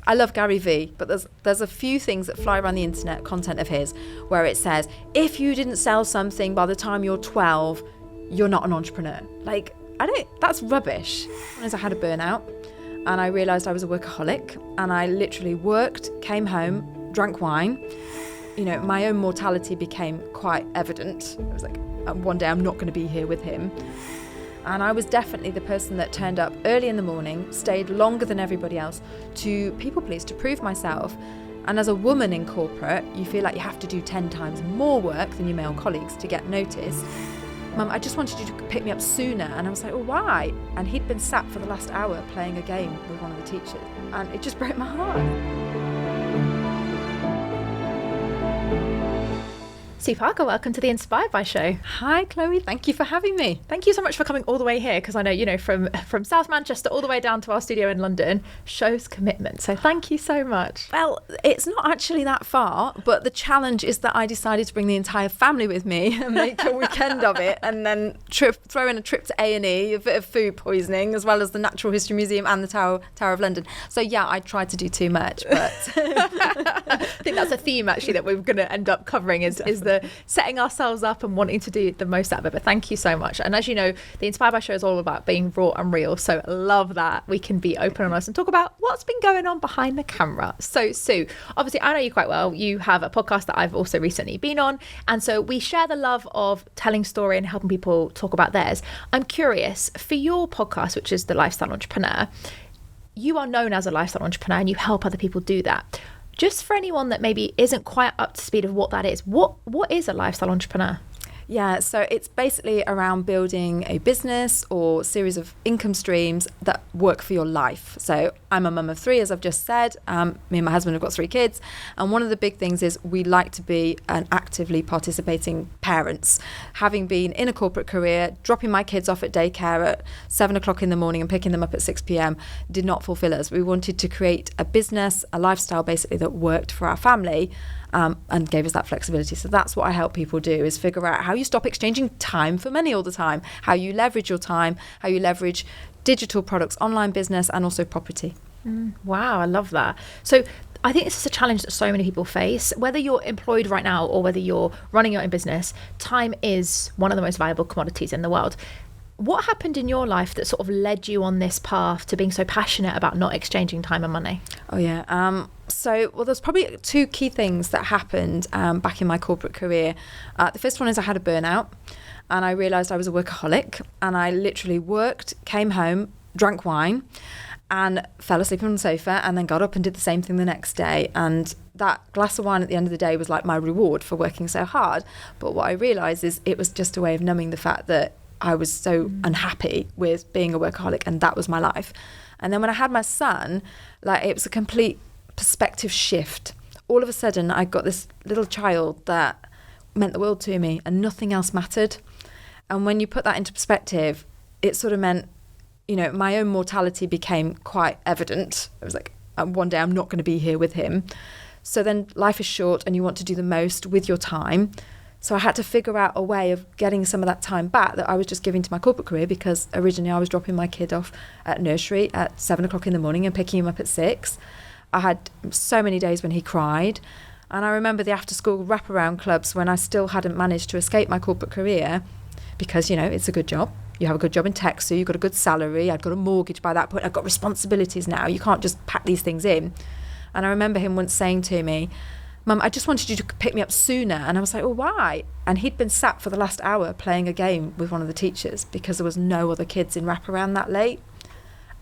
I love GaryVee, but there's a few things that fly around the internet, content of his, where it says, if you didn't sell something by the time you're 12, you're not an entrepreneur. Like, that's rubbish. As I had a burnout and I realised I was a workaholic, and I literally worked, came home, drank wine. You know, my own mortality became quite evident. I was like, one day I'm not going to be here with him. And I was definitely the person that turned up early in the morning, stayed longer than everybody else to people please, to prove myself. And as a woman in corporate, you feel like you have to do 10 times more work than your male colleagues to get noticed. Mum, I just wanted you to pick me up sooner. And I was like, well, why? And he'd been sat for the last hour playing a game with one of the teachers. And it just broke my heart. Sue Parker, welcome to the Inspired by Show. Hi, Chloe. Thank you for having me. Thank you so much for coming all the way here, because I know, you know, from South Manchester all the way down to our studio in London shows commitment. So thank you so much. Well, it's not actually that far, but the challenge is that I decided to bring the entire family with me and make a weekend of it, and then throw in a trip to A&E, a bit of food poisoning, as well as the Natural History Museum and the Tower of London. So yeah, I tried to do too much, but I think that's a theme actually that we're going to end up covering is the setting ourselves up and wanting to do the most out of it. But thank you so much. And as you know, the Inspired by Show is all about being raw and real. So love that we can be open and honest and talk about what's been going on behind the camera. So Sue, obviously I know you quite well. You have a podcast that I've also recently been on. And so we share the love of telling story and helping people talk about theirs. I'm curious, for your podcast, which is The Lifestyle Entrepreneur, you are known as a lifestyle entrepreneur and you help other people do that. Just for anyone that maybe isn't quite up to speed of what that is, what is a lifestyle entrepreneur? Yeah, so it's basically around building a business or series of income streams that work for your life. So I'm a mum of 3, as I've just said. Me and my husband have got 3 kids. And one of the big things is we like to be an actively participating parents. Having been in a corporate career, dropping my kids off at daycare at 7 o'clock in the morning and picking them up at 6 p.m. did not fulfill us. We wanted to create a business, a lifestyle basically that worked for our family. And gave us that flexibility. So that's what I help people do, is figure out how you stop exchanging time for money all the time, how you leverage your time, how you leverage digital products, online business, and also property. Wow, I love that. So I think this is a challenge that so many people face. Whether you're employed right now or whether you're running your own business, time is one of the most valuable commodities in the world. What happened in your life that sort of led you on this path to being so passionate about not exchanging time and money? Oh, yeah. So there's probably 2 key things that happened back in my corporate career. The first one is I had a burnout and I realised I was a workaholic, and I literally worked, came home, drank wine and fell asleep on the sofa, and then got up and did the same thing the next day. And that glass of wine at the end of the day was like my reward for working so hard. But what I realised is it was just a way of numbing the fact that I was so unhappy with being a workaholic, and that was my life. And then when I had my son, like, it was a complete perspective shift. All of a sudden I got this little child that meant the world to me, and nothing else mattered. And when you put that into perspective, it sort of meant, you know, my own mortality became quite evident. I was like, one day I'm not going to be here with him. So then life is short and you want to do the most with your time. So I had to figure out a way of getting some of that time back that I was just giving to my corporate career, because originally I was dropping my kid off at nursery at 7 o'clock in the morning and picking him up at 6. I had so many days when he cried. And I remember the after school wraparound clubs when I still hadn't managed to escape my corporate career, because, you know, it's a good job. You have a good job in tech, so you've got a good salary. I'd got a mortgage by that point. I've got responsibilities now. You can't just pack these things in. And I remember him once saying to me, Mum, I just wanted you to pick me up sooner. And I was like, well, why? And he'd been sat for the last hour playing a game with one of the teachers because there was no other kids in wraparound that late.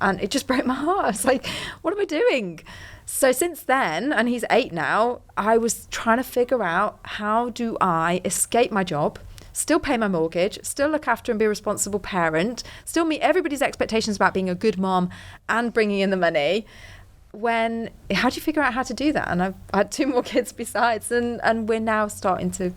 And it just broke my heart. I was like, what am I doing? So since then, and he's 8 now, I was trying to figure out, how do I escape my job, still pay my mortgage, still look after and be a responsible parent, still meet everybody's expectations about being a good mom and bringing in the money. How do you figure out how to do that? And I had 2 more kids besides, and we're now starting to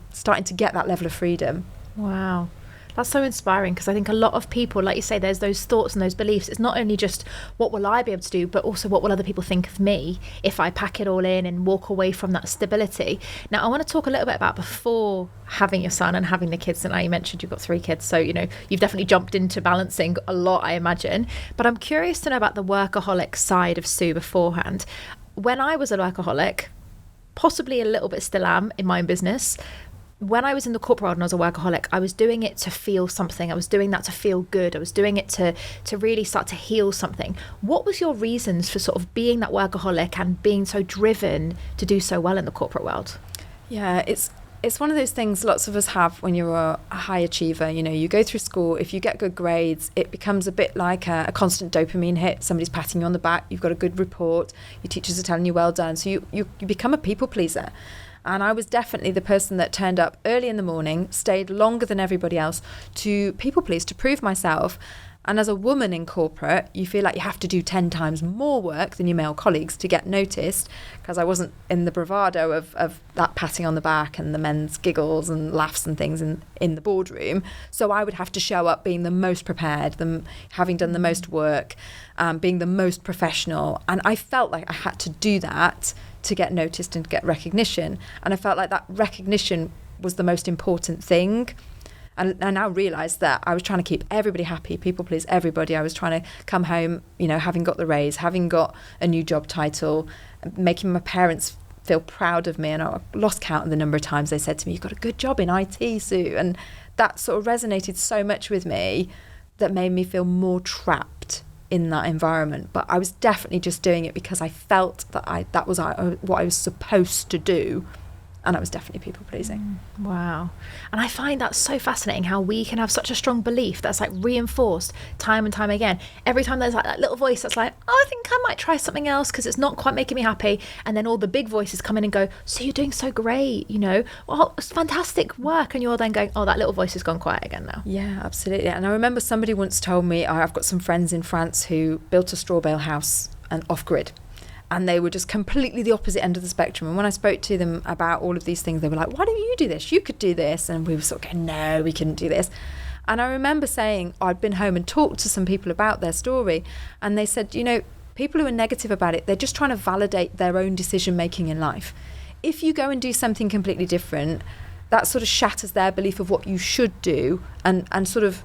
get that level of freedom. Wow. That's so inspiring, because I think a lot of people, like you say, there's those thoughts and those beliefs. It's not only just what will I be able to do, but also what will other people think of me if I pack it all in and walk away from that stability. Now, I want to talk a little bit about before having your son and having the kids. And now you mentioned you've got 3 kids, so, you know, you've definitely jumped into balancing a lot, I imagine. But I'm curious to know about the workaholic side of Sue beforehand. when I was a workaholic, possibly a little bit still am in my own business, when I was in the corporate world and I was a workaholic, I was doing it to feel something. I was doing that to feel good. I was doing it to really start to heal something. What was your reasons for sort of being that workaholic and being so driven to do so well in the corporate world? Yeah, it's one of those things lots of us have when you're a high achiever. You know, you go through school, if you get good grades, it becomes a bit like a constant dopamine hit. Somebody's patting you on the back, you've got a good report, your teachers are telling you well done. So you become a people pleaser. And I was definitely the person that turned up early in the morning, stayed longer than everybody else to people please, to prove myself. And as a woman in corporate, you feel like you have to do 10 times more work than your male colleagues to get noticed, because I wasn't in the bravado of that patting on the back and the men's giggles and laughs and things in the boardroom. So I would have to show up being the most prepared, having done the most work, being the most professional. And I felt like I had to do that to get noticed and to get recognition. And I felt like that recognition was the most important thing. And I now realise that I was trying to keep everybody happy, people please everybody. I was trying to come home, you know, having got the raise, having got a new job title, making my parents feel proud of me. And I lost count of the number of times they said to me, "You've got a good job in IT, Sue." And that sort of resonated so much with me that made me feel more trapped in that environment. But I was definitely just doing it because I felt that was what I was supposed to do. And I was definitely people pleasing. Wow. And I find that so fascinating how we can have such a strong belief that's like reinforced time and time again. Every time there's like that little voice that's like, "Oh, I think I might try something else because it's not quite making me happy." And then all the big voices come in and go, "So you're doing so great, you know, well, it's fantastic work." And you're then going, "Oh, that little voice has gone quiet again now." Yeah, absolutely. And I remember somebody once told me, I've got some friends in France who built a straw bale house and off-grid. And they were just completely the opposite end of the spectrum. And when I spoke to them about all of these things, they were like, "Why don't you do this? You could do this." And we were sort of going, "No, we couldn't do this." And I remember saying, I'd been home and talked to some people about their story. And they said, you know, people who are negative about it, they're just trying to validate their own decision making in life. If you go and do something completely different, that sort of shatters their belief of what you should do and sort of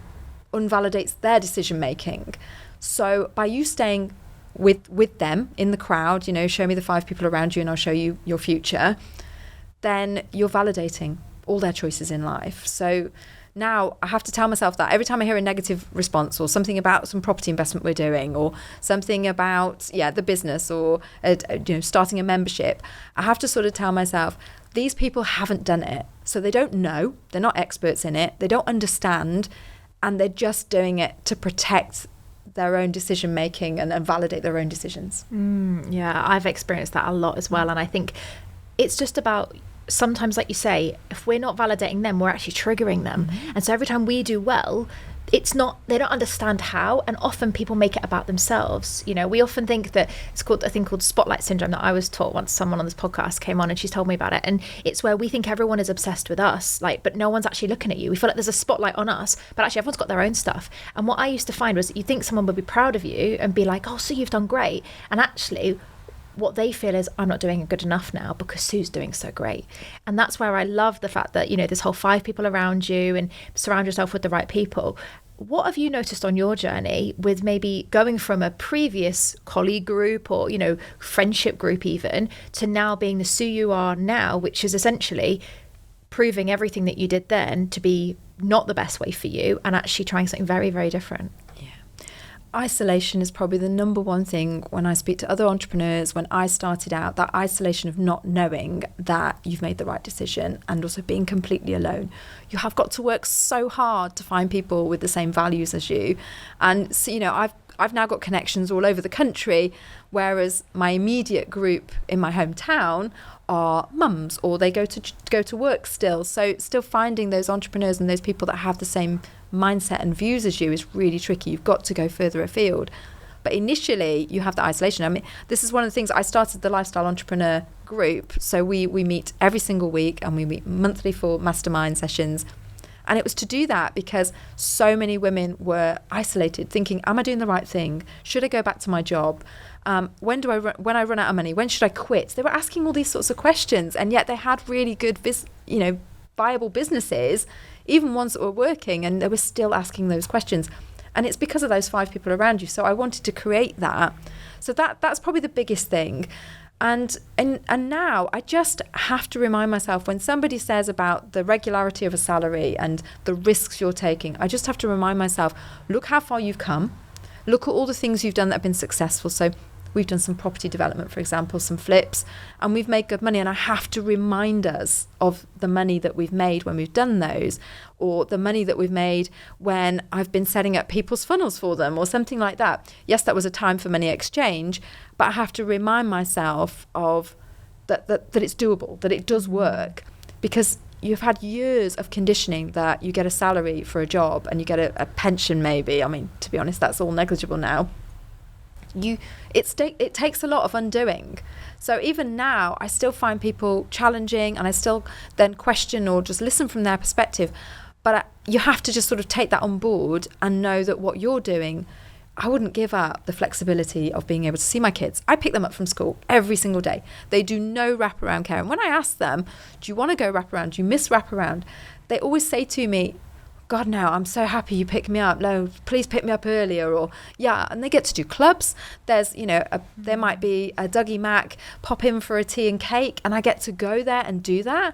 invalidates their decision making. So by you staying with them in the crowd, you know, show me the 5 people around you and I'll show you your future, then you're validating all their choices in life. So now I have to tell myself that every time I hear a negative response or something about some property investment we're doing or something about the business or starting a membership, I have to sort of tell myself these people haven't done it, so they don't know, they're not experts in it, they don't understand, and they're just doing it to protect their own decision making and validate their own decisions. Yeah, I've experienced that a lot as well. And I think it's just about sometimes, like you say, if we're not validating them, we're actually triggering them. And so every time we do well, it's not, they don't understand how, and often people make it about themselves. You know, we often think that it's called a thing called spotlight syndrome that I was taught once. Someone on this podcast came on and she's told me about it, and it's where we think everyone is obsessed with us, like, but no one's actually looking at you. We feel like there's a spotlight on us, but actually everyone's got their own stuff. And what I used to find was that you think someone would be proud of you and be like, "Oh, so you've done great," and actually what they feel is, "I'm not doing good enough now because Sue's doing so great." And that's where I love the fact that, you know, this whole 5 people around you and surround yourself with the right people. What have you noticed on your journey with maybe going from a previous colleague group or, you know, friendship group even, to now being the Sue you are now, which is essentially proving everything that you did then to be not the best way for you and actually trying something very, very different? Isolation is probably the number one thing when I speak to other entrepreneurs. When I started out, that isolation of not knowing that you've made the right decision and also being completely alone. You have got to work so hard to find people with the same values as you. And so, you know, I've now got connections all over the country, whereas my immediate group in my hometown are mums, or they go to work still. So still finding those entrepreneurs and those people that have the same mindset and views as you is really tricky. You've got to go further afield. But initially you have the isolation. I mean, this is one of the things. I started the Lifestyle Entrepreneur group, so we meet every single week and we meet monthly for mastermind sessions. And it was to do that because so many women were isolated, thinking, am I doing the right thing? Should I go back to my job? When I run out of money, when should I quit? They were asking all these sorts of questions, and yet they had really good viable businesses, even ones that were working, and they were still asking those questions. And it's because of those 5 people around you. So I wanted to create that. So that's probably the biggest thing. And now I just have to remind myself, when somebody says about the regularity of a salary and the risks you're taking, I just have to remind myself, look how far you've come. Look at all the things you've done that have been successful. So we've done some property development, for example, some flips, and we've made good money. And I have to remind us of the money that we've made when we've done those, or the money that we've made when I've been setting up people's funnels for them or something like that. Yes, that was a time for money exchange, but I have to remind myself of that it's doable, that it does work, because you've had years of conditioning that you get a salary for a job and you get a pension maybe. I mean, to be honest, that's all negligible now. It takes a lot of undoing. So even now, I still find people challenging, and I still then question or just listen from their perspective. But you have to just sort of take that on board and know that what you're doing, I wouldn't give up the flexibility of being able to see my kids. I pick them up from school every single day. They do no wraparound care. And when I ask them, do you want to go wraparound? Do you miss wraparound? They always say to me, God, no, I'm so happy you picked me up. No, please pick me up earlier. Or, yeah, and they get to do clubs. There's, there might be a Dougie Mac, pop in for a tea and cake, and I get to go there and do that.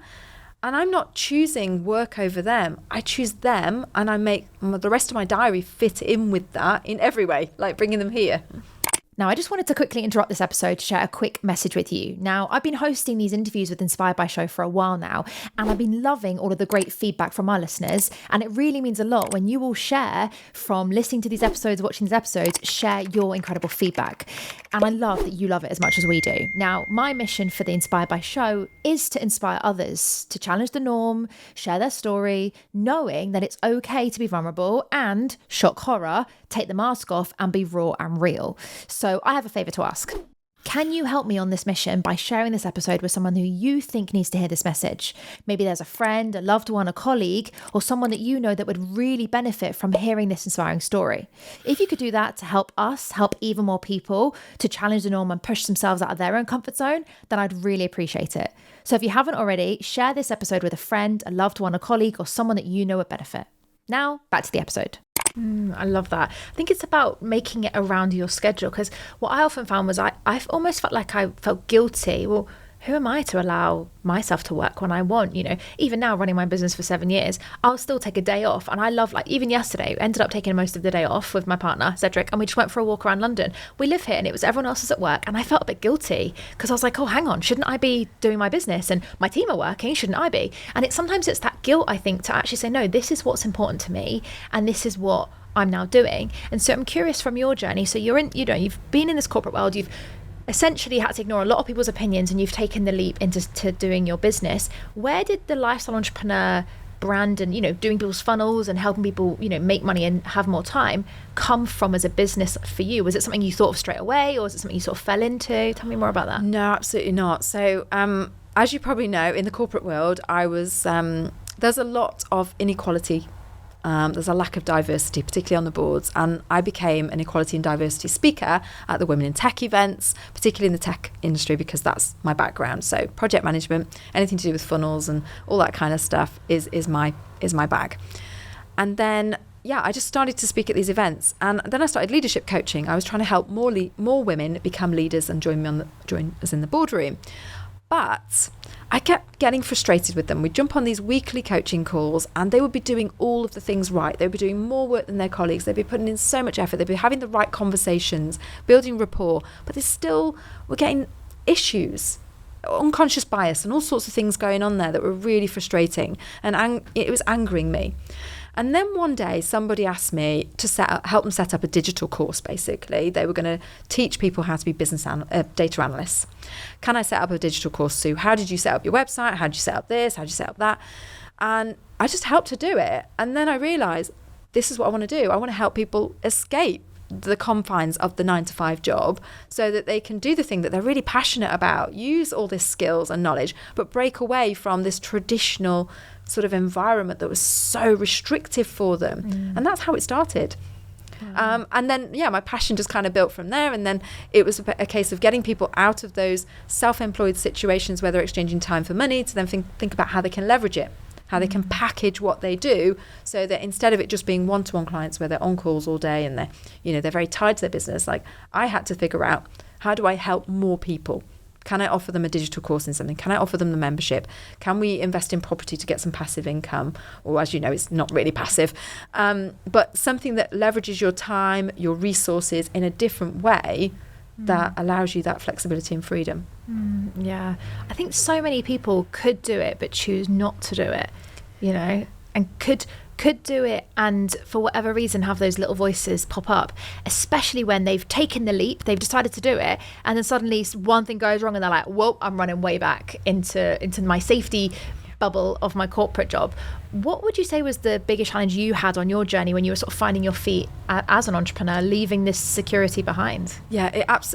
And I'm not choosing work over them. I choose them, and I make the rest of my diary fit in with that in every way, like bringing them here. Now, I just wanted to quickly interrupt this episode to share a quick message with you. Now, I've been hosting these interviews with Inspired by Show for a while now, and I've been loving all of the great feedback from our listeners. And it really means a lot when you all share, from listening to these episodes, watching these episodes, share your incredible feedback. And I love that you love it as much as we do. Now, my mission for the Inspired by Show is to inspire others to challenge the norm, share their story, knowing that it's okay to be vulnerable and, shock horror, take the mask off and be raw and real. So I have a favour to ask. Can you help me on this mission by sharing this episode with someone who you think needs to hear this message? Maybe there's a friend, a loved one, a colleague, or someone that you know that would really benefit from hearing this inspiring story. If you could do that to help us, help even more people to challenge the norm and push themselves out of their own comfort zone, then I'd really appreciate it. So if you haven't already, share this episode with a friend, a loved one, a colleague, or someone that you know would benefit. Now, back to the episode. I love that. I think it's about making it around your schedule, because what I often found was I've almost felt like I felt guilty. Well, who am I to allow myself to work when I want? Even now, running my business for 7 years, I'll still take a day off. And I love, even yesterday, ended up taking most of the day off with my partner, Cedric, and we just went for a walk around London. We live here and it was everyone else is at work. And I felt a bit guilty because I was like, oh, hang on, shouldn't I be doing my business? And my team are working, shouldn't I be? And sometimes it's that guilt, I think, to actually say, no, this is what's important to me. And this is what I'm now doing. And so I'm curious from your journey. So you've been in this corporate world, you've essentially had to ignore a lot of people's opinions, and you've taken the leap into doing your business. Where did the lifestyle entrepreneur brand and, doing people's funnels and helping people, make money and have more time come from as a business for you? Was it something you thought of straight away, or was it something you sort of fell into? Tell me more about that. No, absolutely not. So, as you probably know, in the corporate world, there's a lot of inequality. There's a lack of diversity, particularly on the boards. And I became an equality and diversity speaker at the Women in Tech events, particularly in the tech industry, because that's my background. So project management, anything to do with funnels and all that kind of stuff is my bag. And then, I just started to speak at these events. And then I started leadership coaching. I was trying to help more women become leaders and join us in the boardroom. But I kept getting frustrated with them. We'd jump on these weekly coaching calls and they would be doing all of the things right. They would be doing more work than their colleagues. They'd be putting in so much effort. They'd be having the right conversations, building rapport, but they still were getting issues, unconscious bias and all sorts of things going on there that were really frustrating. And it was angering me. And then one day somebody asked me to help them set up a digital course, basically. They were going to teach people how to be data analysts. Can I set up a digital course, Sue? How did you set up your website? How did you set up this? How did you set up that? And I just helped her do it. And then I realised this is what I want to do. I want to help people escape the confines of the 9-to-5 job so that they can do the thing that they're really passionate about, use all this skills and knowledge, but break away from this traditional sort of environment that was so restrictive for them. And that's how it started. And then, my passion just kind of built from there. And then it was a case of getting people out of those self-employed situations where they're exchanging time for money to then think about how they can leverage it, how they can package what they do so that instead of it just being one-to-one clients where they're on calls all day and they're very tied to their business, like I had to figure out, how do I help more people Can I offer them a digital course in something? Can I offer them the membership? Can we invest in property to get some passive income? Or as you know, it's not really passive, but something that leverages your time, your resources in a different way that allows you that flexibility and freedom. Yeah. I think so many people could do it, but choose not to do it, you know, and could do it and for whatever reason have those little voices pop up, especially when they've taken the leap, they've decided to do it, and then suddenly one thing goes wrong and they're like, whoa, I'm running way back into my safety bubble of my corporate job. What would you say was the biggest challenge you had on your journey when you were sort of finding your feet as an entrepreneur, leaving this security behind? Yeah,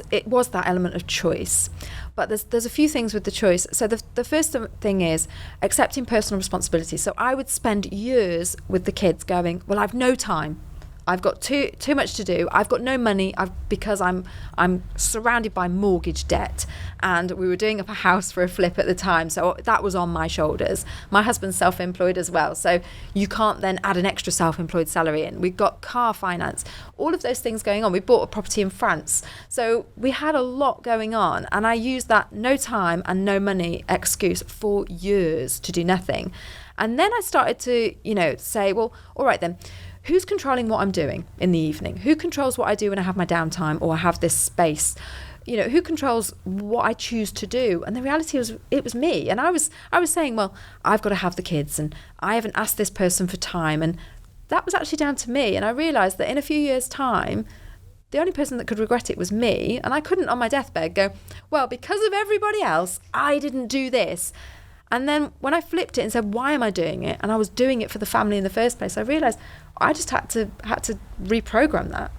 it was that element of choice. But there's a few things with the choice. So the first thing is accepting personal responsibility. So I would spend years with the kids going, well, I've no time. I've got too much to do. I've got no money because I'm surrounded by mortgage debt, and we were doing up a house for a flip at the time, so that was on my shoulders. My husband's self-employed as well, so you can't then add an extra self-employed salary in. We've got car finance, all of those things going on. We bought a property in France, so we had a lot going on, and I used that no time and no money excuse for years to do nothing. And then I started to, say, well, all right then, who's controlling what I'm doing in the evening? Who controls what I do when I have my downtime or I have this space? Who controls what I choose to do? And the reality was, it was me. And I was saying, well, I've got to have the kids and I haven't asked this person for time. And that was actually down to me. And I realised that in a few years' time, the only person that could regret it was me. And I couldn't on my deathbed go, well, because of everybody else, I didn't do this. And then when I flipped it and said, why am I doing it? And I was doing it for the family in the first place, I realised I just had to reprogram that.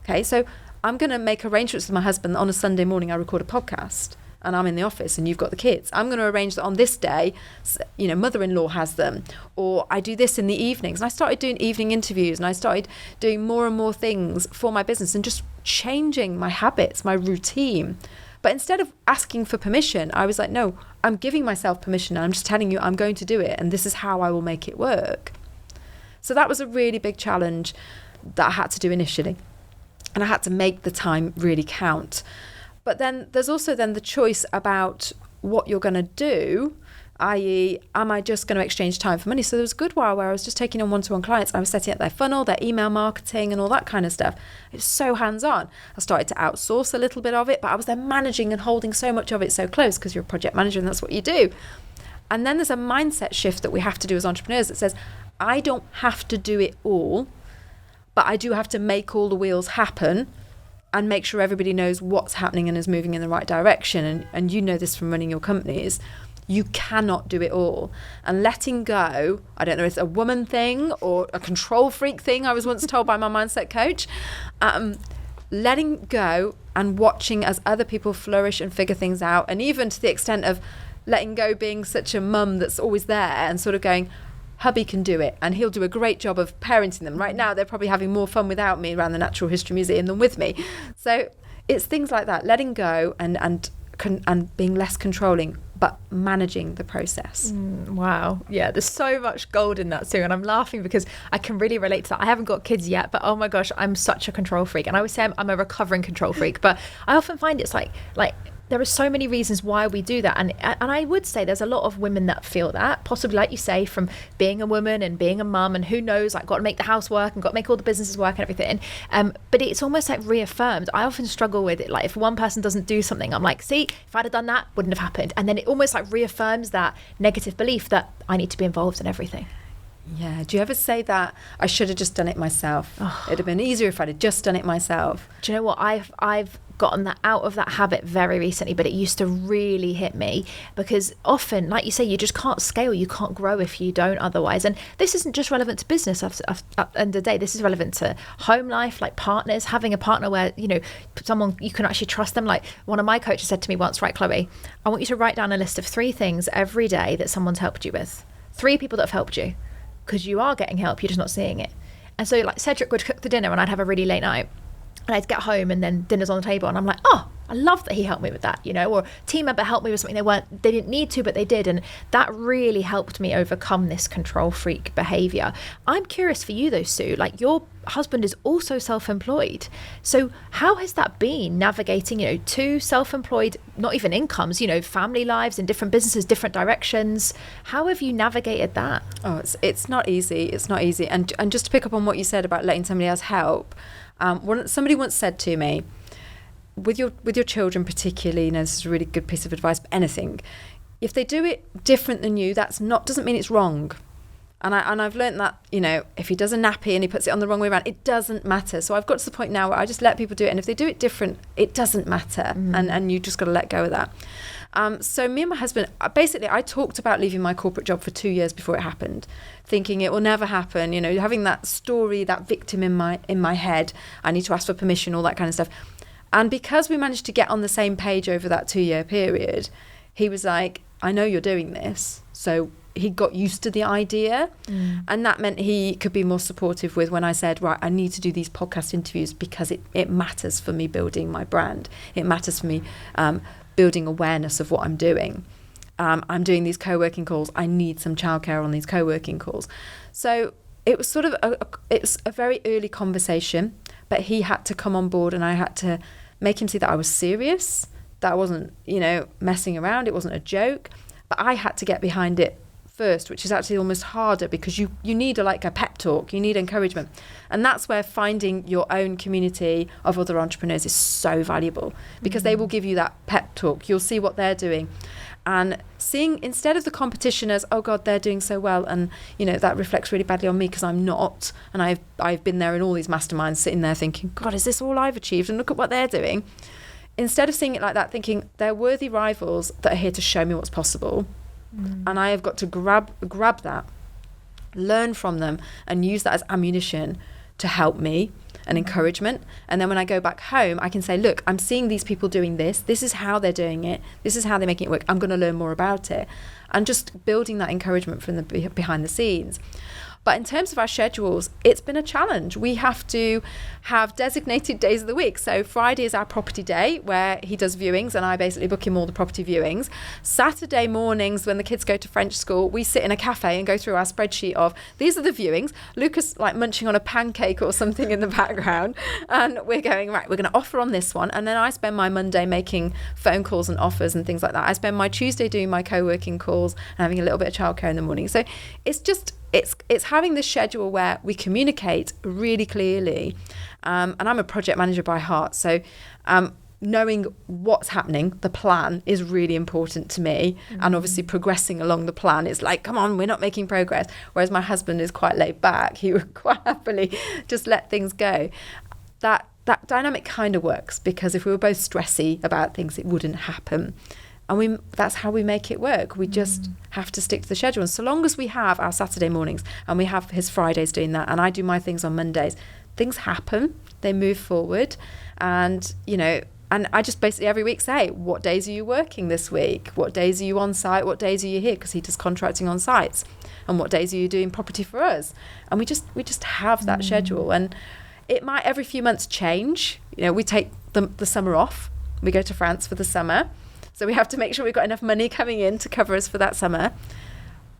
Okay, so I'm going to make arrangements with my husband that on a Sunday morning I record a podcast and I'm in the office and you've got the kids. I'm going to arrange that on this day, mother-in-law has them, or I do this in the evenings. And I started doing evening interviews and I started doing more and more things for my business and just changing my habits, my routine. But instead of asking for permission, I was like, no, I'm giving myself permission. I'm just telling you I'm going to do it and this is how I will make it work. So that was a really big challenge that I had to do initially. And I had to make the time really count. But then there's also then the choice about what you're going to do, i.e., am I just going to exchange time for money? So there was a good while where I was just taking on one-to-one clients. I was setting up their funnel, their email marketing and all that kind of stuff. It was so hands-on. I started to outsource a little bit of it, but I was then managing and holding so much of it so close because you're a project manager and that's what you do. And then there's a mindset shift that we have to do as entrepreneurs that says, I don't have to do it all, but I do have to make all the wheels happen and make sure everybody knows what's happening and is moving in the right direction. And you know this from running your companies. You cannot do it all. And letting go, I don't know if it's a woman thing or a control freak thing, I was once told by my mindset coach, letting go and watching as other people flourish and figure things out. And even to the extent of letting go being such a mum that's always there and sort of going, hubby can do it and he'll do a great job of parenting them. Right now they're probably having more fun without me around the Natural History Museum than with me. So it's things like that, letting go and being less controlling but managing the process. Wow. Yeah, there's so much gold in that too, and I'm laughing because I can really relate to that. I haven't got kids yet, but oh my gosh, I'm such a control freak. And I always say I'm a recovering control freak, but I often find it's like there are so many reasons why we do that. And I would say there's a lot of women that feel that, possibly like you say, from being a woman and being a mum and who knows, like got to make the house work and got to make all the businesses work and everything. But it's almost like reaffirmed. I often struggle with it. Like if one person doesn't do something, I'm like, see, if I'd have done that, wouldn't have happened. And then it almost like reaffirms that negative belief that I need to be involved in everything. Yeah. Do you ever say that I should have just done it myself? It'd have been easier if I'd have just done it myself. Do you know what? I've gotten that out of that habit very recently, but it used to really hit me because often, like you say, you just can't scale, you can't grow if you don't otherwise. And this isn't just relevant to business. At the end of the day, this is relevant to home life, like partners, having a partner where, someone you can actually trust them. Like one of my coaches said to me once, right, Chloë, I want you to write down a list of 3 things every day that someone's helped you with. 3 people that have helped you, because you are getting help, you're just not seeing it. And so like Cedric would cook the dinner and I'd have a really late night. And I'd get home and then dinner's on the table and I'm like, oh, I love that he helped me with that, you know, or a team member helped me with something they didn't need to, but they did. And that really helped me overcome this control freak behavior. I'm curious for you though, Sue, like your husband is also self-employed. So how has that been navigating, you know, two self-employed, not even incomes, you know, family lives in different businesses, different directions? How have you navigated that? Oh, it's not easy. It's not easy. And just to pick up on what you said about letting somebody else help, somebody once said to me, with your children particularly, you know, this is a really good piece of advice, but anything, if they do it different than you, doesn't mean it's wrong. And I've learned that, you know, if he does a nappy and he puts it on the wrong way around, it doesn't matter. So I've got to the point now where I just let people do it, and if they do it different, it doesn't matter. And you just got to let go of that. So me and my husband, basically, I talked about leaving my corporate job for 2 years before it happened, thinking it will never happen, you know, having that story, that victim in my head. I need to ask for permission, all that kind of stuff. And because we managed to get on the same page over that 2-year period, he was like, I know you're doing this. So he got used to the idea. And that meant he could be more supportive with when I said, right, I need to do these podcast interviews because it matters for me building my brand. It matters for me building awareness of what I'm doing. I'm doing these co-working calls. I need some childcare on these co-working calls. So it was sort of a very early conversation, but he had to come on board and I had to make him see that I was serious, that I wasn't, you know, messing around. It wasn't a joke, but I had to get behind it first, which is actually almost harder because you need a pep talk, you need encouragement. And that's where finding your own community of other entrepreneurs is so valuable, because they will give you that pep talk. You'll see what they're doing. And seeing, instead of the competition as, oh God, they're doing so well, and you know that reflects really badly on me because I'm not, and I've been there in all these masterminds sitting there thinking, God, is this all I've achieved? And look at what they're doing. Instead of seeing it like that, thinking they're worthy rivals that are here to show me what's possible, and I have got to grab that, learn from them, and use that as ammunition to help me and encouragement. And then when I go back home, I can say, look, I'm seeing these people doing this. This is how they're doing it. This is how they're making it work. I'm going to learn more about it. And just building that encouragement from the behind the scenes. But in terms of our schedules, it's been a challenge. We have to have designated days of the week. So Friday is our property day where he does viewings and I basically book him all the property viewings. Saturday mornings when the kids go to French school, we sit in a cafe and go through our spreadsheet of these are the viewings. Lucas like munching on a pancake or something in the background. And we're going, right, we're going to offer on this one. And then I spend my Monday making phone calls and offers and things like that. I spend my Tuesday doing my co-working calls and having a little bit of childcare in the morning. So it's just, it's having this schedule where we communicate really clearly. And I'm a project manager by heart. So knowing what's happening, the plan is really important to me. And obviously progressing along the plan is like, come on, we're not making progress. Whereas my husband is quite laid back. He would quite happily just let things go. That dynamic kind of works, because if we were both stressy about things, it wouldn't happen. And that's how we make it work. We just have to stick to the schedule. And so long as we have our Saturday mornings and we have his Fridays doing that, and I do my things on Mondays, things happen, they move forward. And, you know, and I just basically every week say, what days are you working this week? What days are you on site? What days are you here? Because he does contracting on sites. And what days are you doing property for us? And we just have that schedule. And it might every few months change. You know, we take the summer off. We go to France for the summer. So we have to make sure we've got enough money coming in to cover us for that summer.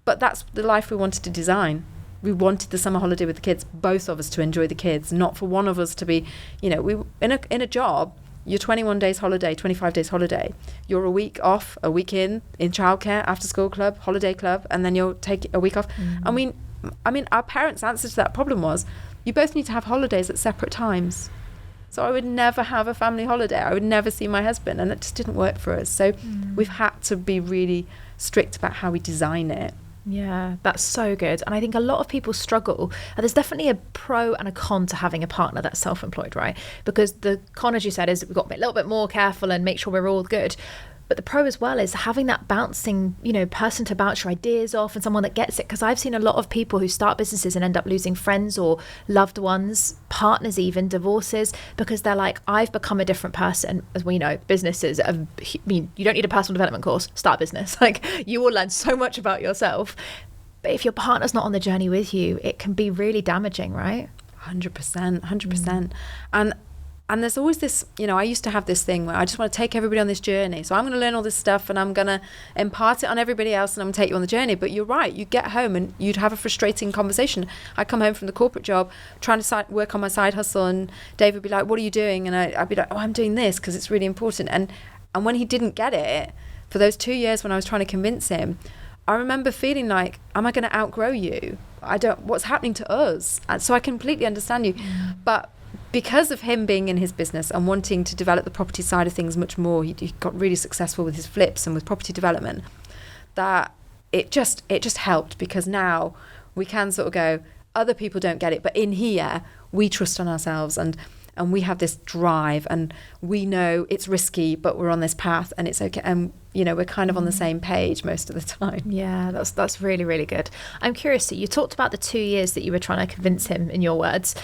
But that's the life we wanted to design. We wanted the summer holiday with the kids, both of us to enjoy the kids, not for one of us to be, you know, we in a job, you're 21 days holiday, 25 days holiday. You're a week off, a week in childcare, after school club, holiday club, and then you'll take a week off. I mean, our parents' answer to that problem was, you both need to have holidays at separate times. So I would never have a family holiday. I would never see my husband, and it just didn't work for us. So we've had to be really strict about how we design it. Yeah, that's so good. And I think a lot of people struggle. There's definitely a pro and a con to having a partner that's self-employed, right? Because the con, as you said, is we've got to be a little bit more careful and make sure we're all good. But the pro as well is having that bouncing, you know, person to bounce your ideas off, and someone that gets it. Because I've seen a lot of people who start businesses and end up losing friends or loved ones, partners, even divorces, because they're like, I've become a different person. As we know, businesses, I mean, you don't need a personal development course, start a business. Like, you will learn so much about yourself. But if your partner's not on the journey with you, it can be really damaging, right? 100%. And And there's always this, I used to have this thing where I just want to take everybody on this journey. So I'm going to learn all this stuff and I'm going to impart it on everybody else and I'm going to take you on the journey. But you're right. You get home and you'd have a frustrating conversation. I'd come home from the corporate job trying to work on my side hustle, and Dave would be like, what are you doing? And I'd be like, oh, I'm doing this because it's really important. And when he didn't get it, for those 2 years when I was trying to convince him, I remember feeling like, am I going to outgrow you? What's happening to us? And so I completely understand you. But because of him being in his business and wanting to develop the property side of things much more, he got really successful with his flips and with property development, that it just helped, because now we can sort of go, other people don't get it, but in here we trust on ourselves and we have this drive and we know it's risky, but we're on this path and it's okay. And, we're kind of on the same page most of the time. Yeah, that's really, really good. I'm curious, so you talked about the 2 years that you were trying to convince him, in your words.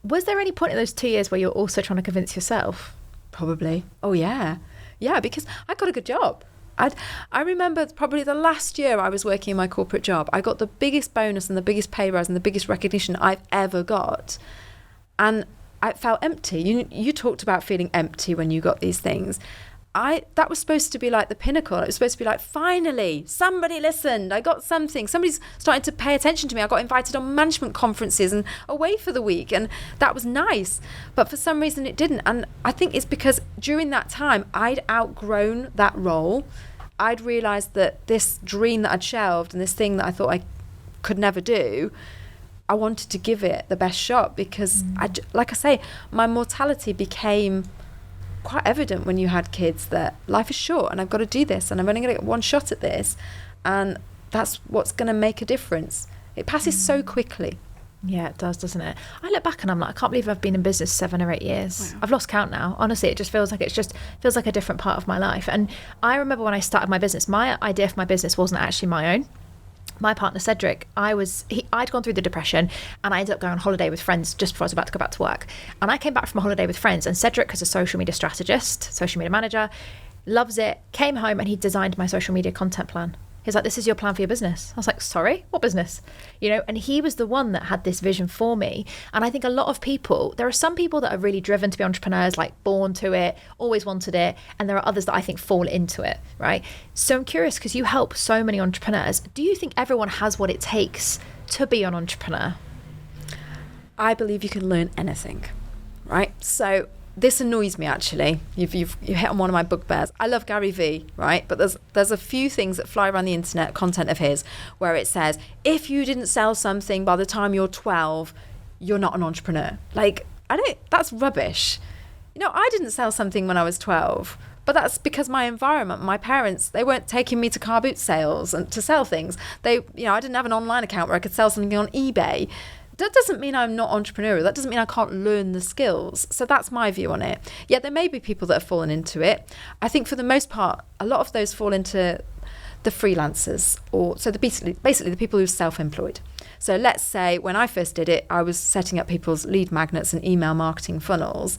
Was there any point in those 2 years where you're also trying to convince yourself? Probably. Oh, yeah. Yeah, because I got a good job. I remember probably the last year I was working in my corporate job, I got the biggest bonus and the biggest pay rise and the biggest recognition I've ever got. And I felt empty. You talked about feeling empty when you got these things. That was supposed to be like the pinnacle. It was supposed to be like, finally, somebody listened. I got something. Somebody's starting to pay attention to me. I got invited on management conferences and away for the week. And that was nice. But for some reason it didn't. And I think it's because during that time, I'd outgrown that role. I'd realised that this dream that I'd shelved and this thing that I thought I could never do, I wanted to give it the best shot, because like I say, my mortality became quite evident when you had kids, that life is short and I've got to do this and I'm only going to get one shot at this, and that's what's going to make a difference. It passes so quickly. Yeah, it does, doesn't it? I look back and I'm like, I can't believe I've been in business 7 or 8 years. Wow. I've lost count now. Honestly, it just feels like a different part of my life. And I remember when I started my business, my idea for my business wasn't actually my own. My partner Cedric, I'd gone through the depression and I ended up going on holiday with friends just before I was about to go back to work. And I came back from a holiday with friends, and Cedric is a social media strategist, social media manager, loves it, came home and he designed my social media content plan. He's like, this is your plan for your business. I was like, sorry, what business? And he was the one that had this vision for me. And I think a lot of people, there are some people that are really driven to be entrepreneurs, like born to it, always wanted it. And there are others that I think fall into it, right? So I'm curious, because you help so many entrepreneurs. Do you think everyone has what it takes to be an entrepreneur? I believe you can learn anything, right? So this annoys me, actually. You've hit on one of my bugbears. I love GaryVee, right? But there's a few things that fly around the internet, content of his, where it says, if you didn't sell something by the time you're 12, you're not an entrepreneur. Like, that's rubbish. I didn't sell something when I was 12, but that's because my environment, my parents, they weren't taking me to car boot sales and to sell things. I didn't have an online account where I could sell something on eBay. That doesn't mean I'm not entrepreneurial. That doesn't mean I can't learn the skills. So that's my view on it. Yeah, there may be people that have fallen into it. I think for the most part, a lot of those fall into the freelancers, basically the people who are self-employed. So let's say when I first did it, I was setting up people's lead magnets and email marketing funnels.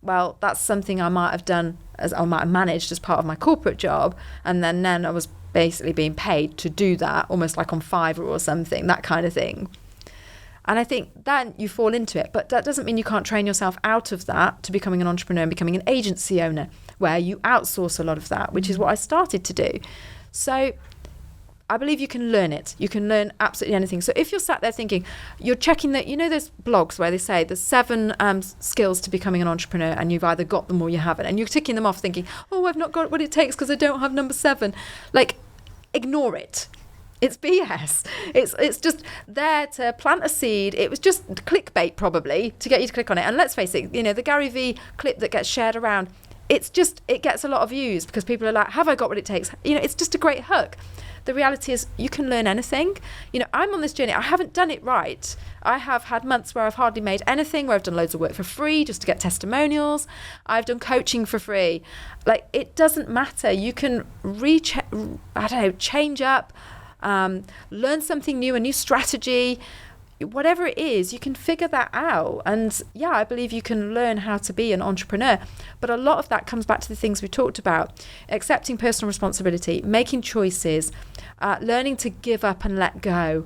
Well, that's something I might have done, I might have managed as part of my corporate job, and then I was basically being paid to do that, almost like on Fiverr or something, that kind of thing. And I think then you fall into it. But that doesn't mean you can't train yourself out of that to becoming an entrepreneur and becoming an agency owner, where you outsource a lot of that, which is what I started to do. So I believe you can learn it. You can learn absolutely anything. So if you're sat there thinking, you're checking that, there's blogs where they say there's 7 skills to becoming an entrepreneur, and you've either got them or you haven't. And you're ticking them off thinking, oh, I've not got what it takes because I don't have number 7. Like, ignore it. It's BS. It's just there to plant a seed. It was just clickbait probably to get you to click on it. And let's face it, the GaryVee clip that gets shared around, it gets a lot of views because people are like, have I got what it takes? It's just a great hook. The reality is you can learn anything. I'm on this journey. I haven't done it right. I have had months where I've hardly made anything, where I've done loads of work for free just to get testimonials. I've done coaching for free. Like, it doesn't matter. You can change up, learn something new, a new strategy, whatever it is, you can figure that out. And yeah, I believe you can learn how to be an entrepreneur. But a lot of that comes back to the things we talked about: accepting personal responsibility, making choices, learning to give up and let go,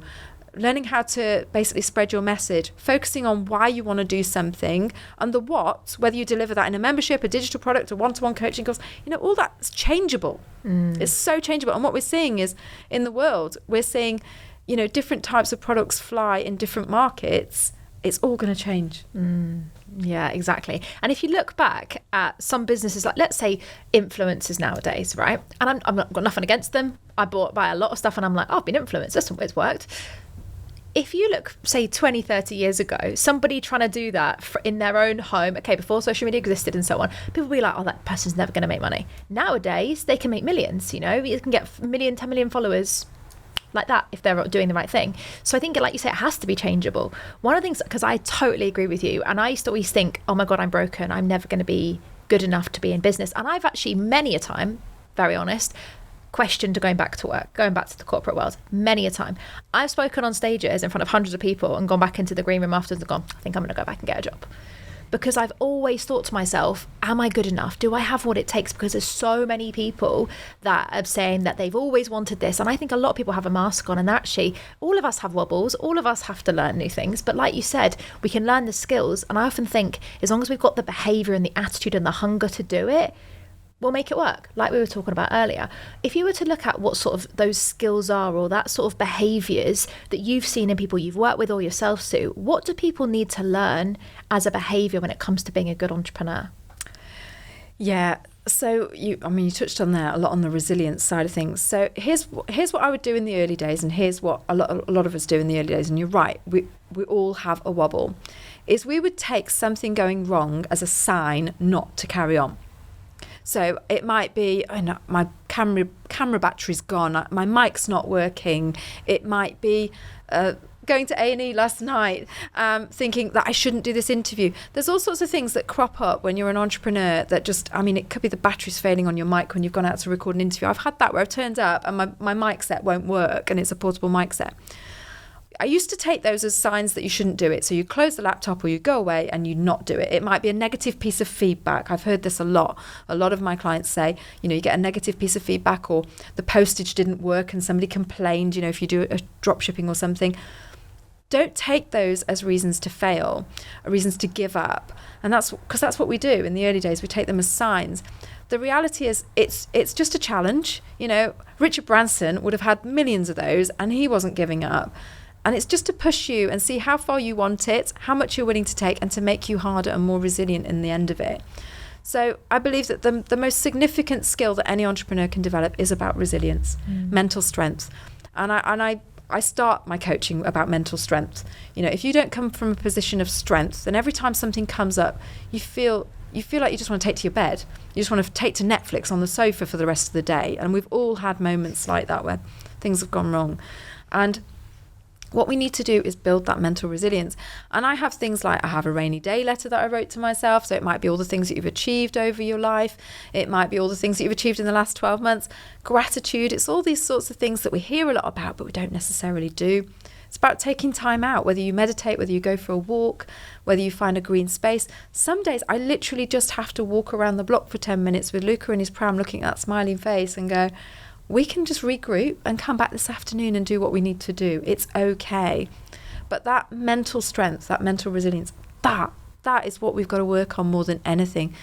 learning how to basically spread your message, focusing on why you want to do something, and the what, whether you deliver that in a membership, a digital product, a one-to-one coaching course, all that's changeable. It's so changeable. And what we're seeing is in the world, we're seeing, different types of products fly in different markets. It's all going to change. Yeah, exactly. And if you look back at some businesses, like let's say influencers nowadays, right? And I've got nothing against them. I buy a lot of stuff and I'm like, oh, I've been influenced. It's worked. If you look, say, 20, 30 years ago, somebody trying to do that in their own home, okay, before social media existed and so on, people would be like, oh, that person's never going to make money. Nowadays, they can make millions, you can get 10 million followers like that if they're doing the right thing. So I think, like you say, it has to be changeable. One of the things, because I totally agree with you, and I used to always think, oh my God, I'm broken. I'm never going to be good enough to be in business. And I've actually many a time, very honest, questioned going back to work, going back to the corporate world, many a time. I've spoken on stages in front of hundreds of people and gone back into the green room afterwards and gone, I think I'm going to go back and get a job. Because I've always thought to myself, am I good enough? Do I have what it takes? Because there's so many people that are saying that they've always wanted this. And I think a lot of people have a mask on, and actually all of us have wobbles. All of us have to learn new things. But like you said, we can learn the skills. And I often think as long as we've got the behavior and the attitude and the hunger to do it, we'll make it work, like we were talking about earlier. If you were to look at what sort of those skills are, or that sort of behaviours that you've seen in people you've worked with or yourself, Sue, what do people need to learn as a behaviour when it comes to being a good entrepreneur? Yeah, so you touched on there a lot on the resilience side of things. So here's what I would do in the early days, and here's what a lot of us do in the early days. And you're right, we all have a wobble. Is we would take something going wrong as a sign not to carry on. So it might be, my camera battery's gone, my mic's not working. It might be going to A&E last night, thinking that I shouldn't do this interview. There's all sorts of things that crop up when you're an entrepreneur that just, it could be the battery's failing on your mic when you've gone out to record an interview. I've had that where I've turned up and my mic set won't work, and it's a portable mic set. I used to take those as signs that you shouldn't do it. So you close the laptop or you go away and you not do it. It might be a negative piece of feedback. I've heard this a lot. A lot of my clients say, you get a negative piece of feedback, or the postage didn't work and somebody complained, if you do a drop shipping or something. Don't take those as reasons to fail, or reasons to give up. And that's because that's what we do in the early days. We take them as signs. The reality is it's just a challenge. Richard Branson would have had millions of those and he wasn't giving up. And it's just to push you and see how far you want it, how much you're willing to take, and to make you harder and more resilient in the end of it. So I believe that the most significant skill that any entrepreneur can develop is about resilience, mental strength. And I start my coaching about mental strength. If you don't come from a position of strength, then every time something comes up, you feel like you just want to take to your bed. You just want to take to Netflix on the sofa for the rest of the day. And we've all had moments like that where things have gone wrong. And what we need to do is build that mental resilience. And I have things like, I have a rainy day letter that I wrote to myself. So it might be all the things that you've achieved over your life. It might be all the things that you've achieved in the last 12 months. Gratitude. It's all these sorts of things that we hear a lot about, but we don't necessarily do. It's about taking time out, whether you meditate, whether you go for a walk, whether you find a green space. Some days I literally just have to walk around the block for 10 minutes with Luca in his pram looking at that smiling face and go, we can just regroup and come back this afternoon and do what we need to do. It's okay. But that mental strength, that mental resilience, that is what we've got to work on more than anything.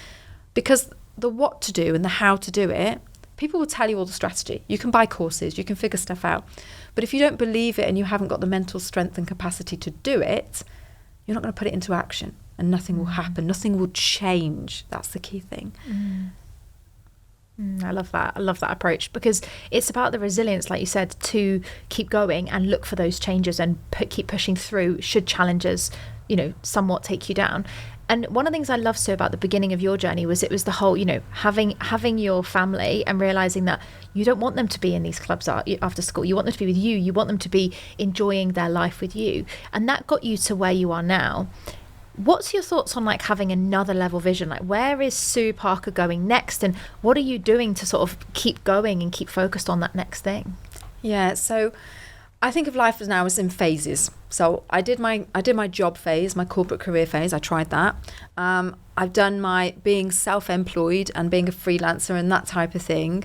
Because the what to do and the how to do it, people will tell you all the strategy. You can buy courses, you can figure stuff out. But if you don't believe it and you haven't got the mental strength and capacity to do it, you're not going to put it into action, and nothing will happen. Nothing will change. That's the key thing. I love that. I love that approach, because it's about the resilience, like you said, to keep going and look for those changes and keep pushing through should challenges, somewhat take you down. And one of the things I love so about the beginning of your journey was it was the whole, having your family and realizing that you don't want them to be in these clubs after school. You want them to be with you. You want them to be enjoying their life with you. And that got you to where you are now. What's your thoughts on having another level vision? Where is Sue Parker going next, and what are you doing to sort of keep going and keep focused on that next thing? Yeah, so I think of life now as in phases. So I did my job phase, my corporate career phase. I tried that. I've done my being self-employed and being a freelancer and that type of thing.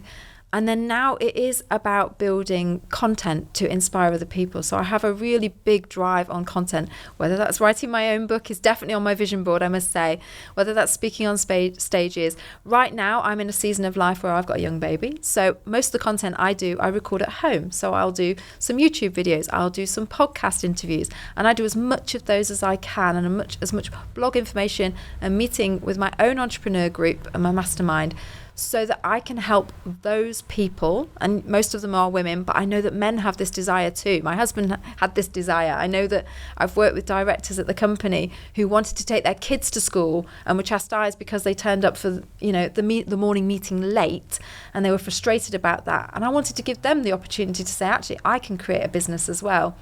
And then now it is about building content to inspire other people. So I have a really big drive on content, whether that's writing my own book is definitely on my vision board, I must say, whether that's speaking on stages. Right now, I'm in a season of life where I've got a young baby. So most of the content I do, I record at home. So I'll do some YouTube videos, I'll do some podcast interviews, and I do as much of those as I can, and as much blog information and meeting with my own entrepreneur group and my mastermind, so that I can help those people. And most of them are women, but I know that men have this desire too. My husband had this desire. I know that I've worked with directors at the company who wanted to take their kids to school and were chastised because they turned up for the morning meeting late, and they were frustrated about that. And I wanted to give them the opportunity to say, actually, I can create a business as well.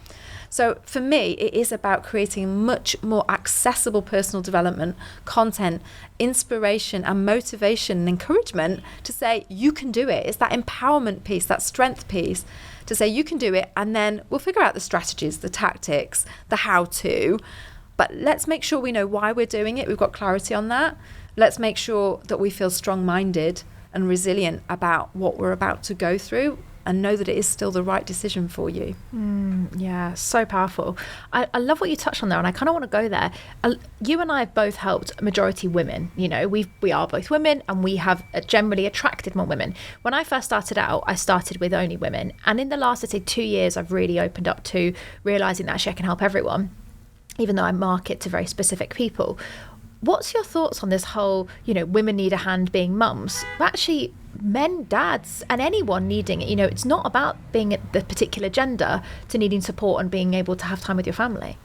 So for me, it is about creating much more accessible personal development, content, inspiration and motivation and encouragement to say, you can do it. It's that empowerment piece, that strength piece, to say you can do it, and then we'll figure out the strategies, the tactics, the how-to. But let's make sure we know why we're doing it. We've got clarity on that. Let's make sure that we feel strong-minded and resilient about what we're about to go through, and know that it is still the right decision for you. Yeah, so powerful. I love what you touched on there, and I kind of want to go there. You and I have both helped majority women. You know, we are both women, and we have generally attracted more women. When I first started out, I started with only women. And in the last, I'd say 2 years, I've really opened up to realising that actually I can help everyone, even though I market to very specific people. What's your thoughts on this whole, women need a hand being mums? Actually, men, dads, and anyone needing it. It's not about being the particular gender to needing support and being able to have time with your family.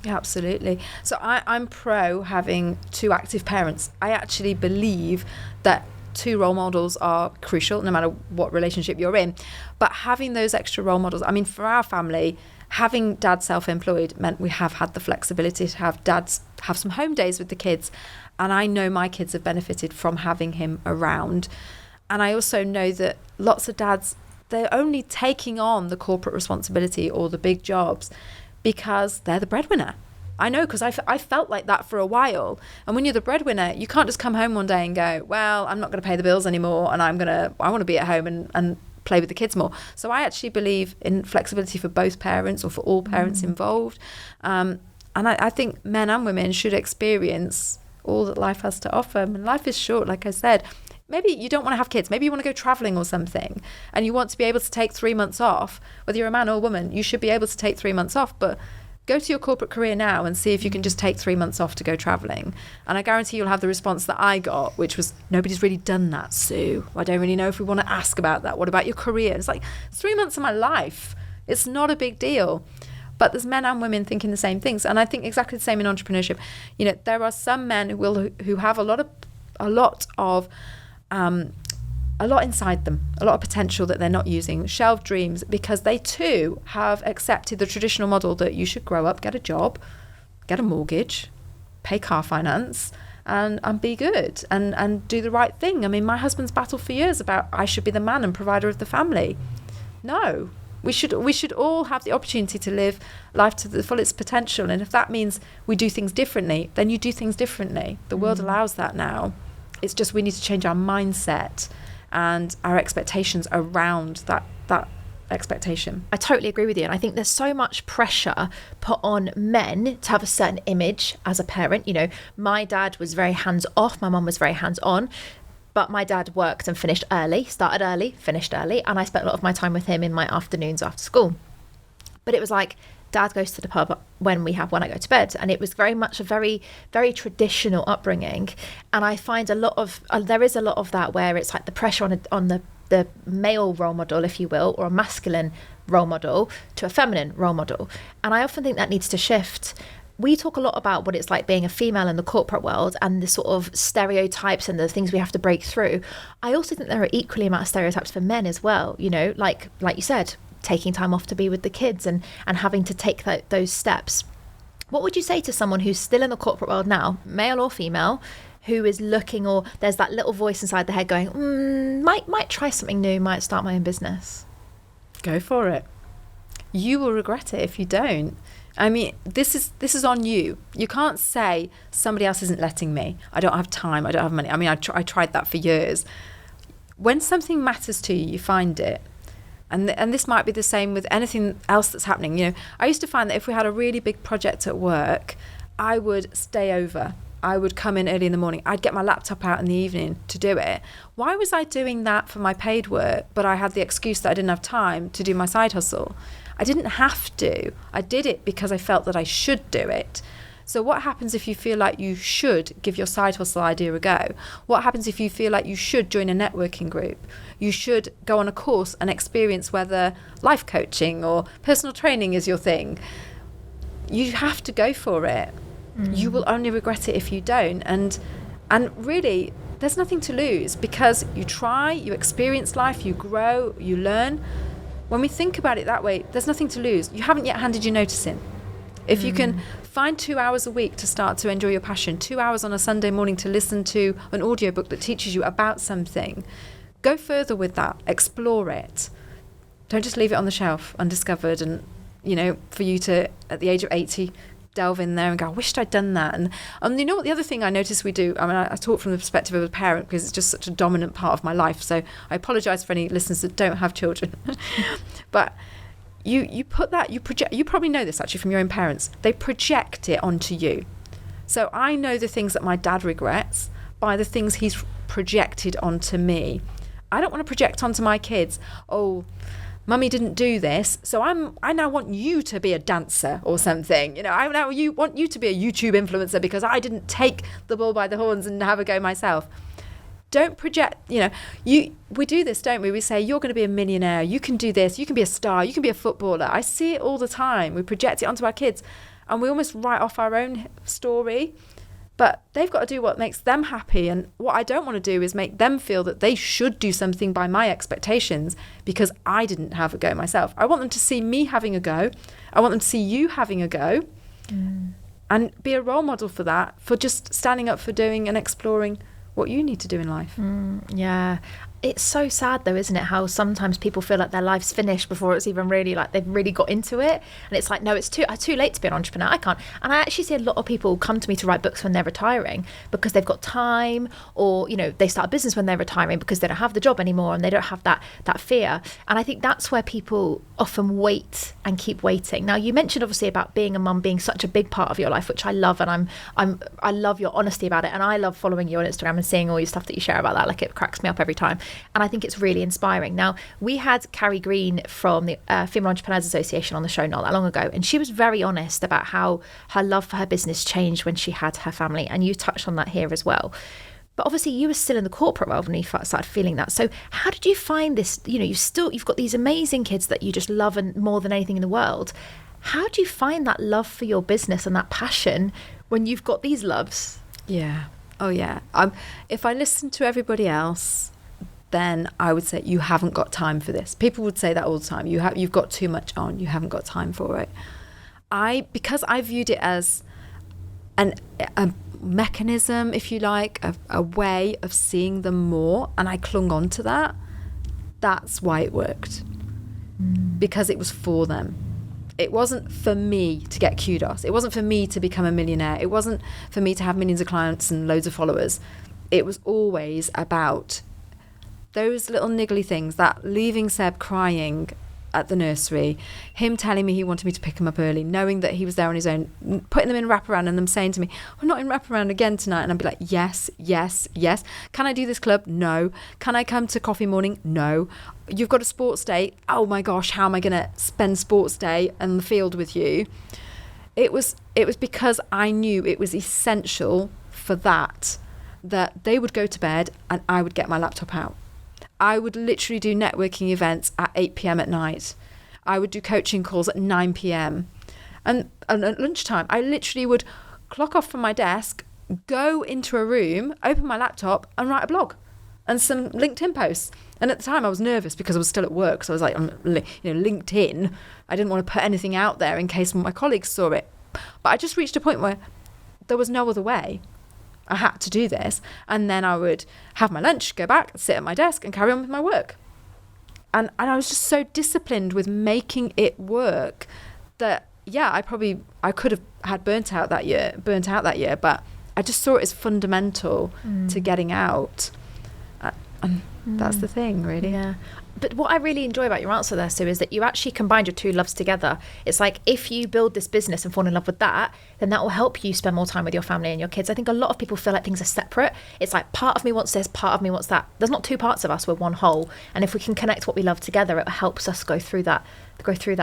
Yeah, absolutely. So I'm pro having 2 active parents. I actually believe that 2 role models are crucial, no matter what relationship you're in. But having those extra role models, I mean, for our family, having dad self-employed meant we have had the flexibility to have dads have some home days with the kids. And I know my kids have benefited from having him around. And I also know that lots of dads, they're only taking on the corporate responsibility or the big jobs because they're the breadwinner. I know, because I felt like that for a while. And when you're the breadwinner, you can't just come home one day and go, well, I'm not going to pay the bills anymore, and I want to be at home and play with the kids more. So I actually believe in flexibility for both parents, or for all parents involved. And I think men and women should experience all that life has to offer. And life is short, like I said. Maybe you don't want to have kids. Maybe you want to go traveling or something, and you want to be able to take 3 months off. Whether you're a man or a woman, you should be able to take 3 months off. But go to your corporate career now and see if you can just take 3 months off to go traveling. And I guarantee you'll have the response that I got, which was, nobody's really done that, Sue. I don't really know if we want to ask about that. What about your career? It's like, it's 3 months of my life. It's not a big deal. But there's men and women thinking the same things. And I think exactly the same in entrepreneurship. There are some men who have a lot inside them, a lot of potential that they're not using, shelved dreams, because they too have accepted the traditional model that you should grow up, get a job, get a mortgage, pay car finance, and be good and do the right thing. I mean, my husband's battled for years about, I should be the man and provider of the family. No, we should all have the opportunity to live life to the fullest potential. And if that means we do things differently, then you do things differently. The world allows that now. It's just we need to change our mindset and our expectations around that expectation. I totally agree with you. And I think there's so much pressure put on men to have a certain image as a parent. My dad was very hands off. My mum was very hands on. But my dad worked and finished early, started early, finished early. And I spent a lot of my time with him in my afternoons after school. But it was like, Dad goes to the pub when I go to bed. And it was very much a very, very traditional upbringing. And I find there is a lot of that where it's like the pressure on the male role model, if you will, or a masculine role model to a feminine role model. And I often think that needs to shift. We talk a lot about what it's like being a female in the corporate world and the sort of stereotypes and the things we have to break through. I also think there are equally amount of stereotypes for men as well, like you said, taking time off to be with the kids and having to take those steps. What would you say to someone who's still in the corporate world now, male or female, who is looking, or there's that little voice inside the head going, might try something new, might start my own business? Go for it. You will regret it if you don't. I mean, this is on you. You can't say somebody else isn't letting me. I don't have time. I don't have money. I mean, I tried that for years. When something matters to you, you find it. And this might be the same with anything else that's happening. You know, I used to find that if we had a really big project at work, I would stay over. I would come in early in the morning. I'd get my laptop out in the evening to do it. Why was I doing that for my paid work, but I had the excuse that I didn't have time to do my side hustle? I didn't have to. I did it because I felt that I should do it. So what happens if you feel like you should give your side hustle idea a go? What happens if you feel like you should join a networking group? You should go on a course and experience whether life coaching or personal training is your thing. You have to go for it. You will only regret it if you don't. And really, there's nothing to lose, because you try, you experience life, you grow, you learn. When we think about it that way, there's nothing to lose. You haven't yet handed your notice in. If you can find 2 hours a week to start to enjoy your passion, 2 hours on a Sunday morning to listen to an audiobook that teaches you about something, go further with that, explore it. Don't just leave it on the shelf undiscovered, and, you know, for you to, at the age of 80, delve in there and go, I wished I'd done that. And you know what, the other thing I notice we do, I mean, I talk from the perspective of a parent because it's just such a dominant part of my life, so I apologise for any listeners that don't have children. But you put that, you project, you probably know this actually from your own parents, they project it onto you. So I know the things that my dad regrets by the things he's projected onto me. I don't want to project onto my kids, oh, Mummy didn't do this, so I now want you to be a dancer or something. You know, I now want you to be a YouTube influencer because I didn't take the bull by the horns and have a go myself. Don't project, you know, we do this, don't we? We say, you're going to be a millionaire, you can do this, you can be a star, you can be a footballer. I see it all the time. We project it onto our kids and we almost write off our own story. But they've got to do what makes them happy. And what I don't want to do is make them feel that they should do something by my expectations because I didn't have a go myself. I want them to see me having a go. I want them to see you having a go and be a role model for that, for just standing up for doing and exploring what you need to do in life. Yeah. It's so sad though, isn't it, how sometimes people feel like their life's finished before it's even really like they've really got into it, and it's like, no, it's too late to be an entrepreneur, I can't. And I actually see a lot of people come to me to write books when they're retiring because they've got time, or, you know, they start a business when they're retiring because they don't have the job anymore and they don't have that fear. And I think that's where people often wait and keep waiting. Now, you mentioned obviously about being a mum being such a big part of your life, which I love, and I love your honesty about it, and I love following you on Instagram and seeing all your stuff that you share about that. Like, it cracks me up every time. And I think it's really inspiring. Now, we had Carrie Green from the Female Entrepreneurs Association on the show not that long ago, and she was very honest about how her love for her business changed when she had her family, and you touched on that here as well. But obviously you were still in the corporate world when you started feeling that. So how did you find this? You know, you've got these amazing kids that you just love and more than anything in the world. How do you find that love for your business and that passion when you've got these loves? Yeah. Oh, yeah. If I listen to everybody else, then I would say you haven't got time for this. People would say that all the time. You've got too much on. You haven't got time for it. Because I viewed it as a mechanism, if you like, a way of seeing them more, and I clung on to that. That's why it worked. Because it was for them. It wasn't for me to get kudos. It wasn't for me to become a millionaire. It wasn't for me to have millions of clients and loads of followers. It was always about those little niggly things, that leaving Seb crying at the nursery, him telling me he wanted me to pick him up early, knowing that he was there on his own, putting them in wraparound and them saying to me, we're not in wraparound again tonight. And I'd be like, yes, yes, yes. Can I do this club? No. Can I come to coffee morning? No. You've got a sports day. Oh my gosh, how am I going to spend sports day on the field with you? It was because I knew it was essential for that they would go to bed and I would get my laptop out. I would literally do networking events at 8 p.m. at night. I would do coaching calls at 9 p.m. And at lunchtime, I literally would clock off from my desk, go into a room, open my laptop and write a blog and some LinkedIn posts. And at the time I was nervous because I was still at work. So I was like, LinkedIn, I didn't want to put anything out there in case my colleagues saw it. But I just reached a point where there was no other way. I had to do this. And then I would have my lunch, go back, sit at my desk and carry on with my work. And I was just so disciplined with making it work that, yeah, I could have had burnt out that year, but I just saw it as fundamental to getting out. That's the thing, really. Yeah. But what I really enjoy about your answer there, Sue, is that you actually combined your two loves together. It's like if you build this business and fall in love with that, then that will help you spend more time with your family and your kids. I think a lot of people feel like things are separate. It's like part of me wants this, part of me wants that. There's not two parts of us, we're one whole. And if we can connect what we love together, it helps us go through that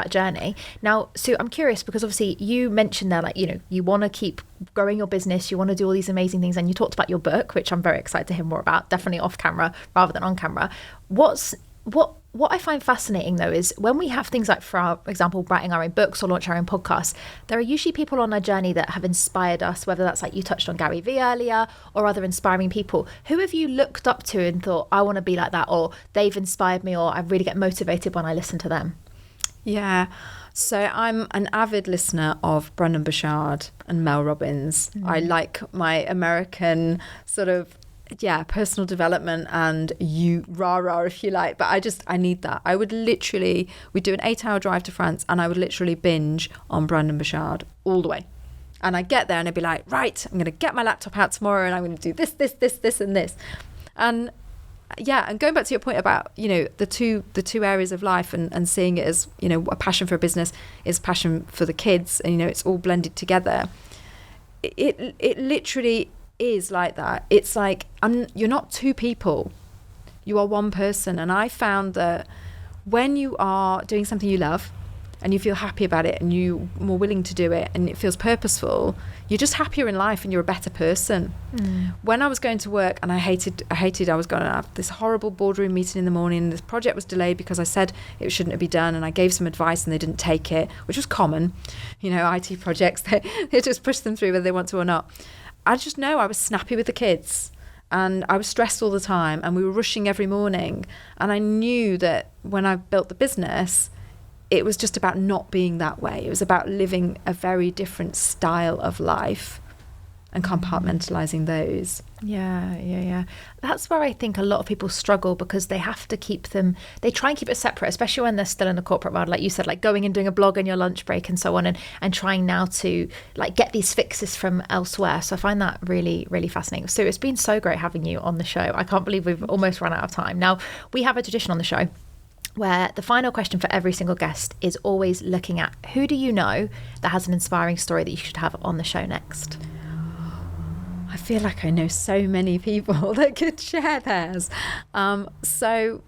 journey. Now, Sue, I'm curious because obviously you mentioned there, like, you know, you want to keep growing your business, you want to do all these amazing things, and you talked about your book, which I'm very excited to hear more about, definitely off camera rather than on camera. What I find fascinating though is when we have things like, for example, writing our own books or launch our own podcasts, there are usually people on our journey that have inspired us, whether that's like you touched on GaryVee earlier or other inspiring people. Who have you looked up to and thought, I want to be like that, or they've inspired me, or I really get motivated when I listen to them? Yeah. So I'm an avid listener of Brendon Burchard and Mel Robbins. I like my American sort of personal development and rah-rah, if you like, but I need that. I would literally, we'd do an 8-hour drive to France and I would literally binge on Brendon Burchard all the way. And I'd get there and I'd be like, right, I'm going to get my laptop out tomorrow and I'm going to do this and this. And and going back to your point about, you know, the two areas of life and seeing it as, you know, a passion for a business is passion for the kids, and, you know, it's all blended together. It literally is like that. It's like you're not two people, you are one person. And I found that when you are doing something you love and you feel happy about it and you're more willing to do it and it feels purposeful, you're just happier in life and you're a better person. When I was going to work and I hated I was going to have this horrible boardroom meeting in the morning, and this project was delayed because I said it shouldn't have been done, and I gave some advice and they didn't take it, which was common, you know, IT projects, they just push them through whether they want to or not. I just know I was snappy with the kids and I was stressed all the time and we were rushing every morning. And I knew that when I built the business, it was just about not being that way. It was about living a very different style of life and compartmentalizing those. Yeah. That's where I think a lot of people struggle, because they have to they try and keep it separate, especially when they're still in the corporate world, like you said, like going and doing a blog on your lunch break and so on, and trying now to like get these fixes from elsewhere. So I find that really, really fascinating. So it's been so great having you on the show. I can't believe we've almost run out of time. Now, we have a tradition on the show where the final question for every single guest is always looking at who do you know that has an inspiring story that you should have on the show next? I feel like I know so many people that could share theirs. So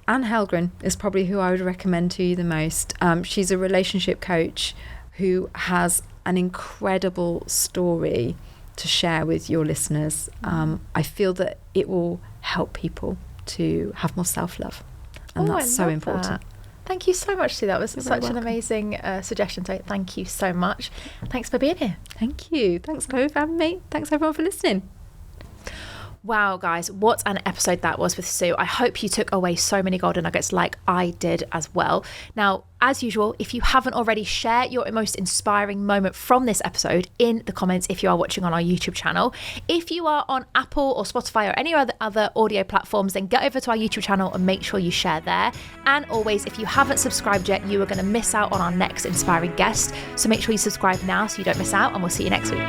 Anne Hellgren is probably who I would recommend to you the most. She's a relationship coach who has an incredible story to share with your listeners. I feel that it will help people to have more self-love. And that's so important. That. Thank you so much, Sue. That was such an amazing suggestion. So thank you so much. Thanks for being here. Thank you. Thanks, Chloe, for having me. Thanks, everyone, for listening. Wow, guys, what an episode that was with Sue. I hope you took away so many golden nuggets like I did as well. Now, as usual, if you haven't already, share your most inspiring moment from this episode in the comments if you are watching on our YouTube channel. If you are on Apple or Spotify or any other audio platforms, then get over to our YouTube channel and make sure you share there. And always, if you haven't subscribed yet, you are going to miss out on our next inspiring guest. So make sure you subscribe now so you don't miss out, and we'll see you next week.